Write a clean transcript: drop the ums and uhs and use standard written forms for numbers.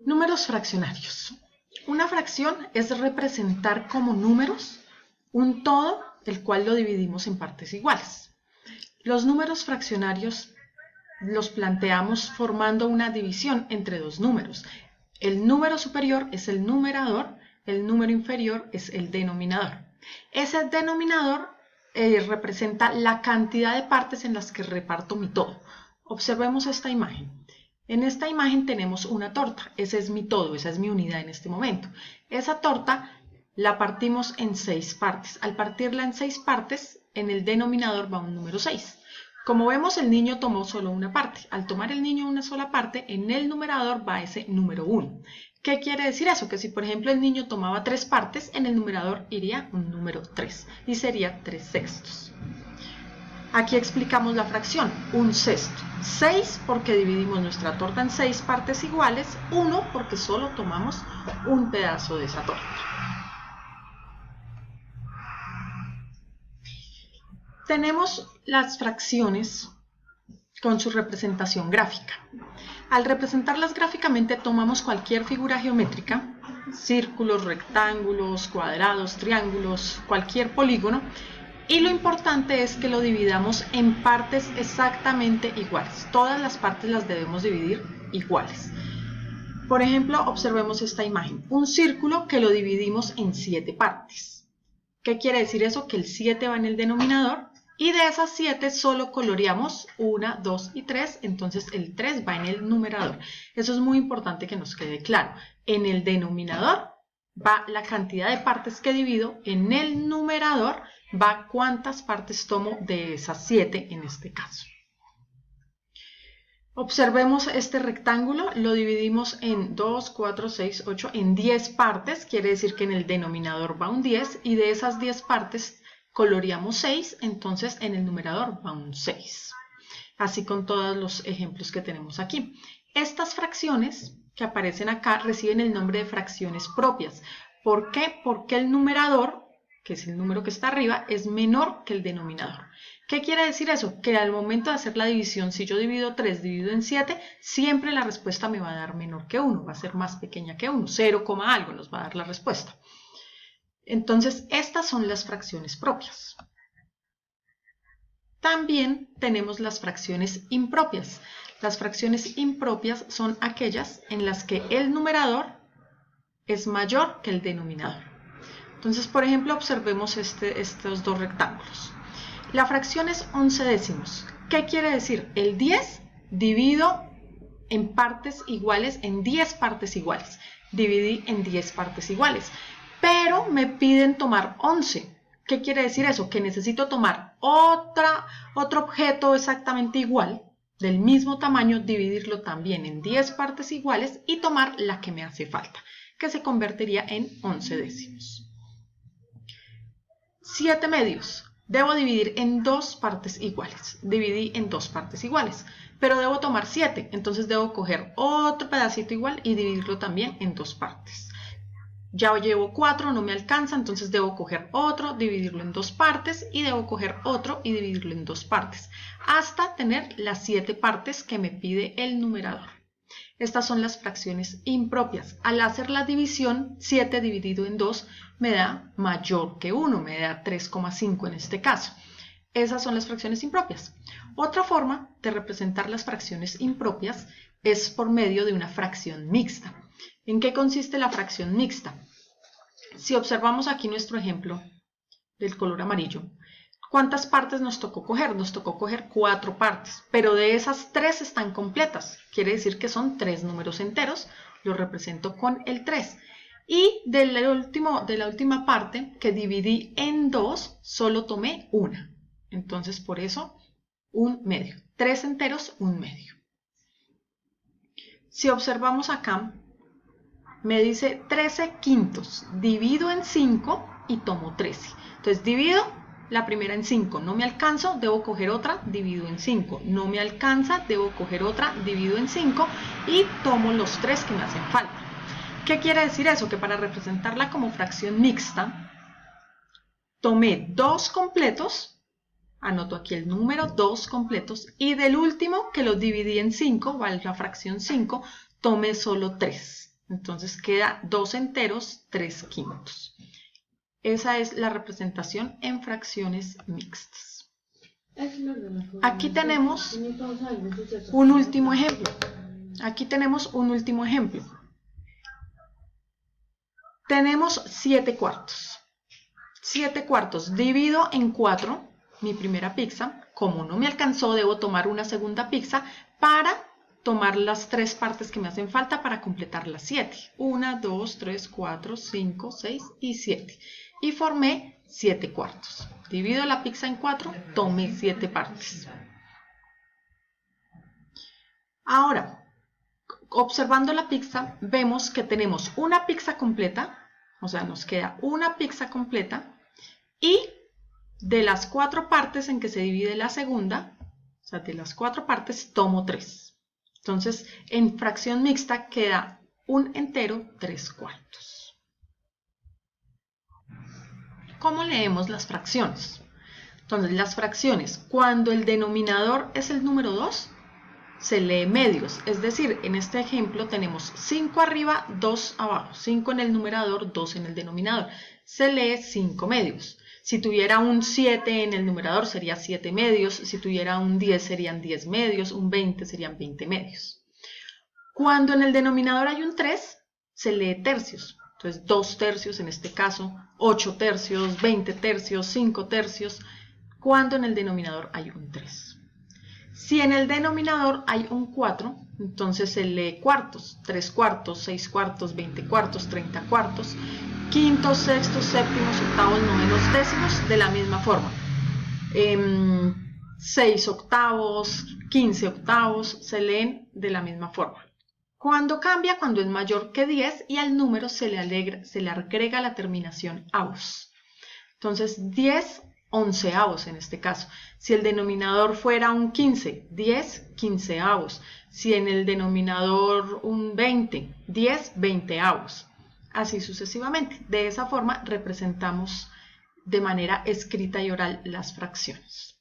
Números fraccionarios. Una fracción es representar como números un todo, el cual lo dividimos en partes iguales. Los números fraccionarios los planteamos formando una división entre dos números. El número superior es el numerador, el número inferior es el denominador. Ese denominador representa la cantidad de partes en las que reparto mi todo. Observemos esta imagen. En esta imagen tenemos una torta, ese es mi todo, esa es mi unidad en este momento. Esa torta la partimos en 6 partes. Al partirla en 6 partes, en el denominador va un número 6. Como vemos, el niño tomó solo una parte. Al tomar el niño una sola parte, en el numerador va ese número 1. ¿Qué quiere decir eso? Que si, por ejemplo, el niño tomaba 3 partes, en el numerador iría un número 3 y sería 3 sextos. Aquí explicamos la fracción, un sexto. 6 porque dividimos nuestra torta en 6 partes iguales, 1 porque solo tomamos un pedazo de esa torta. Tenemos las fracciones con su representación gráfica. Al representarlas gráficamente tomamos cualquier figura geométrica, círculos, rectángulos, cuadrados, triángulos, cualquier polígono, y lo importante es que lo dividamos en partes exactamente iguales. Todas las partes las debemos dividir iguales. Por ejemplo, observemos esta imagen. Un círculo que lo dividimos en 7 partes. ¿Qué quiere decir eso? Que el 7 va en el denominador y de esas 7 solo coloreamos 1, 2 y 3. Entonces el 3 va en el numerador. Eso es muy importante que nos quede claro. En el denominador va la cantidad de partes que divido. En el numerador va cuántas partes tomo de esas 7 en este caso. Observemos este rectángulo, lo dividimos en 2, 4, 6, 8, en 10 partes, quiere decir que en el denominador va un 10 y de esas 10 partes coloreamos 6, entonces en el numerador va un 6. Así con todos los ejemplos que tenemos aquí. Estas fracciones que aparecen acá reciben el nombre de fracciones propias. ¿Por qué? Porque el numerador, que es el número que está arriba, es menor que el denominador. ¿Qué quiere decir eso? Que al momento de hacer la división, si yo divido 3 dividido en 7, siempre la respuesta me va a dar menor que 1, va a ser más pequeña que 1, 0, algo nos va a dar la respuesta. Entonces, estas son las fracciones propias. También tenemos las fracciones impropias. Las fracciones impropias son aquellas en las que el numerador es mayor que el denominador. Entonces, por ejemplo, observemos estos dos rectángulos. La fracción es 11 décimos. ¿Qué quiere decir? El 10 divido en partes iguales, en 10 partes iguales. Dividí en 10 partes iguales. Pero me piden tomar 11. ¿Qué quiere decir eso? Que necesito tomar otro objeto exactamente igual, del mismo tamaño, dividirlo también en 10 partes iguales y tomar la que me hace falta, que se convertiría en 11 décimos. 7 medios. Debo dividir en 2 partes iguales. Dividí en 2 partes iguales, pero debo tomar 7, entonces debo coger otro pedacito igual y dividirlo también en 2 partes. Ya llevo 4, no me alcanza, entonces debo coger otro, dividirlo en 2 partes y debo coger otro y dividirlo en 2 partes, hasta tener las 7 partes que me pide el numerador. Estas son las fracciones impropias. Al hacer la división, 7 dividido en 2 me da mayor que 1, me da 3,5 en este caso. Esas son las fracciones impropias. Otra forma de representar las fracciones impropias es por medio de una fracción mixta. ¿En qué consiste la fracción mixta? Si observamos aquí nuestro ejemplo del color amarillo, ¿cuántas partes nos tocó coger? Nos tocó coger 4 partes, pero de esas 3 están completas. Quiere decir que son 3 números enteros, los represento con el 3. Y de la última parte que dividí en 2, solo tomé una. Entonces, por eso, un medio. 3 enteros, un medio. Si observamos acá, me dice 13 quintos. Divido en 5 y tomo 13. Entonces, divido la primera en 5. No me alcanzo, debo coger otra, divido en 5. No me alcanza, debo coger otra, divido en 5 y tomo los 3 que me hacen falta. ¿Qué quiere decir eso? Que para representarla como fracción mixta, tomé 2 completos, anoto aquí el número, 2 completos, y del último, que lo dividí en 5, vale la fracción 5, tome solo 3. Entonces queda 2 enteros, 3 quintos. Esa es la representación en fracciones mixtas. Aquí tenemos un último ejemplo. Tenemos 7 cuartos. 7 cuartos divido en 4 mi primera pizza. Como no me alcanzó, debo tomar una segunda pizza para tomar las 3 partes que me hacen falta para completar las 7. 1, 2, 3, 4, 5, 6 y 7. Y formé 7 cuartos. Divido la pizza en 4, tomé 7 partes. Ahora, observando la pizza, vemos que tenemos una pizza completa, o sea, nos queda una pizza completa, y de las 4 partes en que se divide la segunda, o sea, de las 4 partes, tomo 3. Entonces, en fracción mixta queda un entero 3 cuartos. ¿Cómo leemos las fracciones? Entonces, las fracciones, cuando el denominador es el número 2, se lee medios. Es decir, en este ejemplo tenemos 5 arriba, 2 abajo. 5 en el numerador, 2 en el denominador. Se lee 5 medios. Si tuviera un 7 en el numerador sería 7 medios, si tuviera un 10 serían 10 medios, un 20 serían 20 medios. Cuando en el denominador hay un 3, se lee tercios. Entonces 2 tercios en este caso, 8 tercios, 20 tercios, 5 tercios, cuando en el denominador hay un 3. Si en el denominador hay un 4, entonces se lee cuartos, 3 cuartos, 6 cuartos, 20 cuartos, 30 cuartos, quintos, sextos, séptimos, octavos, novenos, décimos, de la misma forma. 6 octavos, 15 octavos, se leen de la misma forma. Cuando cambia, cuando es mayor que 10 y al número se le agrega la terminación avos. Entonces 10 onceavos en este caso. Si el denominador fuera un 15, 10 quinceavos. Si en el denominador un 20, 10 veinteavos. Así sucesivamente. De esa forma representamos de manera escrita y oral las fracciones.